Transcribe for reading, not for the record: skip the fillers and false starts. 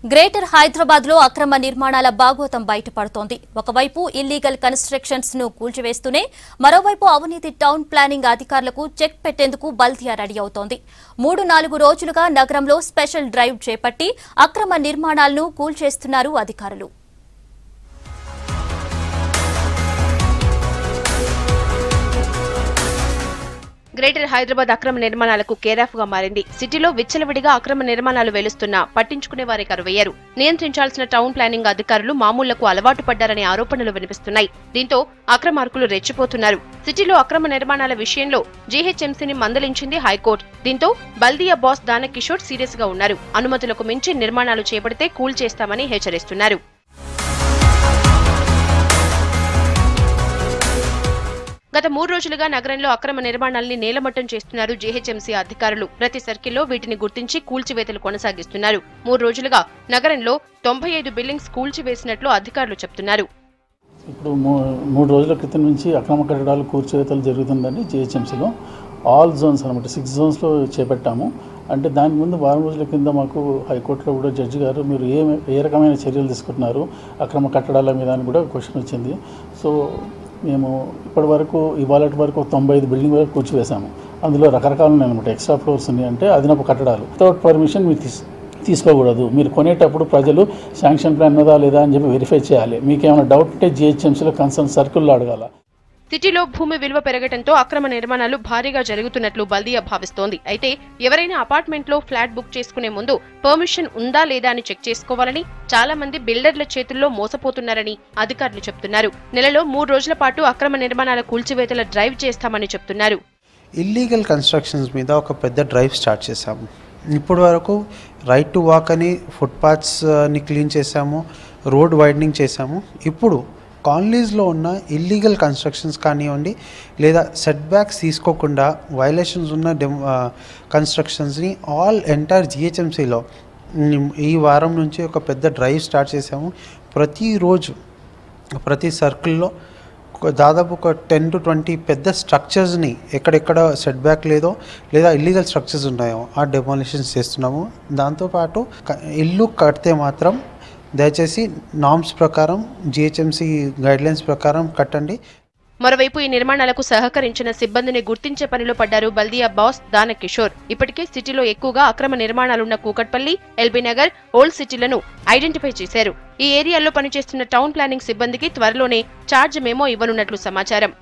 Greater Hyderabad లో అక్రమ నిర్మాణాల భాగోతం బయటపడుతోంది. ఒకవైపు ఇల్లీగల్ కన్స్ట్రక్షన్స్ ను కూల్చివేస్తూనే మరోవైపు అవినీతి టౌన్ ప్లానింగ్ అధికారులకు చెక్ పెట్టేందుకు బల్దియా రెడీ అవుతోంది. 3-4 రోజులుగా నగరంలో స్పెషల్ డ్రైవ్ చేపట్టి అక్రమ నిర్మాణాలను కూల్చేస్తున్నారు అధికారులు. గ్రేటర్ హైదరాబాద్ అక్రమ నిర్మాణాలకు కేరాఫ్ గా మారింది. సిటీలో విచ్చలవిడిగా అక్రమ నిర్మాణాలు వెలుస్తున్నా పట్టించుకునే వారే కరువయ్యారు. నియంత్రించాల్సిన టౌన్ ప్లానింగ్ అధికారులు మామూళ్లకు అలవాటు పడ్డారనే ఆరోపణలు వినిపిస్తున్నాయి. దీంతో అక్రమార్కులు రెచ్చిపోతున్నారు. సిటీలో అక్రమ నిర్మాణాల విషయంలో జీహెచ్ఎంసీని మందలించింది హైకోర్టు. దీంతో బల్దియా బాస్ దానకిషోర్ సీరియస్ గా ఉన్నారు. అనుమతులకు మించి నిర్మాణాలు చేపడితే కూల్చేస్తామని హెచ్చరిస్తున్నారు. గత 3 రోజులుగా నగరంలో అక్రమ నిర్మాణాల్ని నేలమట్టం చేస్తున్నారు జీహెచ్ఎంసీ అధికారులు. ప్రతి సర్కిల్లో వీటిని గుర్తించి కూల్చివేతలు కొనసాగిస్తున్నారు. 3 రోజులుగా నగరంలో 95 బిల్డింగ్స్ కూల్చివేసినట్లు అధికారులు చెబుతున్నారు. ఇప్పుడు 3 రోజుల క్రితం నుంచి అక్రమ కట్టడాలు కూల్చివేతలు జరుగుతుందండి. జీహెచ్ఎంసీలో ఆల్ జోన్స్ అనమాట 6 జోన్స్లో చేపట్టాము. అంటే దానికి ముందు వారం రోజుల కింద మాకు హైకోర్టులో కూడా జడ్జి గారు మీరు ఏ రకమైన చర్యలు తీసుకుంటున్నారు అక్రమ కట్టడాల మీద అని కూడా క్వశ్చన్ వచ్చింది. సో మేము ఇప్పటి వరకు ఇవాళ వరకు 95 బిల్డింగ్ వరకు కూర్చివేశాము. అందులో రకరకాలు ఉన్నాయి అనమాట. ఎక్స్ట్రా ఫ్లోర్స్ ఉన్నాయి, అంటే అదనపు కట్టడాలు. వితౌట్ పర్మిషన్ మీరు తీసుకోకూడదు. మీరు కొనేటప్పుడు ప్రజలు శాంక్షన్ ప్లాన్ ఉన్నదా లేదా అని చెప్పి వెరిఫై చేయాలి. మీకు ఏమైనా డౌట్ ఉంటే జీహెచ్ఎంసీలో కన్సర్న్ సర్కిల్లో అడగాల. సిటీలో భూమి విలువ పెరగడంతో అక్రమ నిర్మాణాలు భారీగా జరుగుతున్నట్లు బల్దియా భావిస్తోంది. అయితే ఎవరైనా అపార్ట్మెంట్ లో ఫ్లాట్ బుక్ చేసుకునే ముందు పర్మిషన్ ఉందా లేదా అని చెక్ చేసుకోవాలని, చాలా మంది బిల్డర్ల చేతుల్లో మోసపోతున్నారని అధికారులు చెబుతున్నారు. నెలలో 3 రోజుల పాటు అక్రమ నిర్మాణాల కూల్చివేతల డ్రైవ్ చేస్తామని చెబుతున్నారు. ఇల్లీగల్ కన్స్ట్రక్షన్స్ మీద ఒక పెద్ద డ్రైవ్ స్టార్ట్ చేశాము. ఇప్పటి వరకు రైట్ టు వాక్ అని ఫుట్పాత్స్ని క్లీన్ చేశాము, రోడ్ వైడనింగ్ చేశాము. ఇప్పుడు కాలనీస్లో ఉన్న ఇల్లీగల్ కన్స్ట్రక్షన్స్ కానివ్వండి, లేదా సెట్ బ్యాక్స్ తీసుకోకుండా వైలేషన్స్ ఉన్న కన్స్ట్రక్షన్స్ని ఎంటైర్ జిహెచ్ఎంసీలో ఈ వారం నుంచి ఒక పెద్ద డ్రైవ్ స్టార్ట్ చేసాము. ప్రతిరోజు ప్రతి సర్కిల్లో దాదాపు ఒక 10 to 20 పెద్ద స్ట్రక్చర్స్ని ఎక్కడెక్కడ సెట్ బ్యాక్ లేదో లేదా ఇల్లీగల్ స్ట్రక్చర్స్ ఉన్నాయో ఆ డెమాలిషన్స్ చేస్తున్నాము. దాంతోపాటు ఇల్లు కడితే మాత్రం దయచేసి నార్మ్స్ ప్రకారం జీహెచ్ఎంసీ గైడ్లైన్స్ ప్రకారం కట్టండి. మరోవైపు ఈ నిర్మాణాలకు సహకరించిన సిబ్బందిని గుర్తించే పనిలో పడ్డారు బల్దియా బాస్ దానకిషోర్. ఇప్పటికే సిటీలో ఎక్కువగా అక్రమ నిర్మాణాలున్న కూకట్పల్లి, ఎల్బీనగర్, ఓల్డ్ సిటీలను ఐడెంటిఫై చేశారు. ఈ ఏరియాల్లో పనిచేస్తున్న టౌన్ ప్లానింగ్ సిబ్బందికి త్వరలోనే ఛార్జ్ మెమో ఇవ్వనున్నట్లు సమాచారం.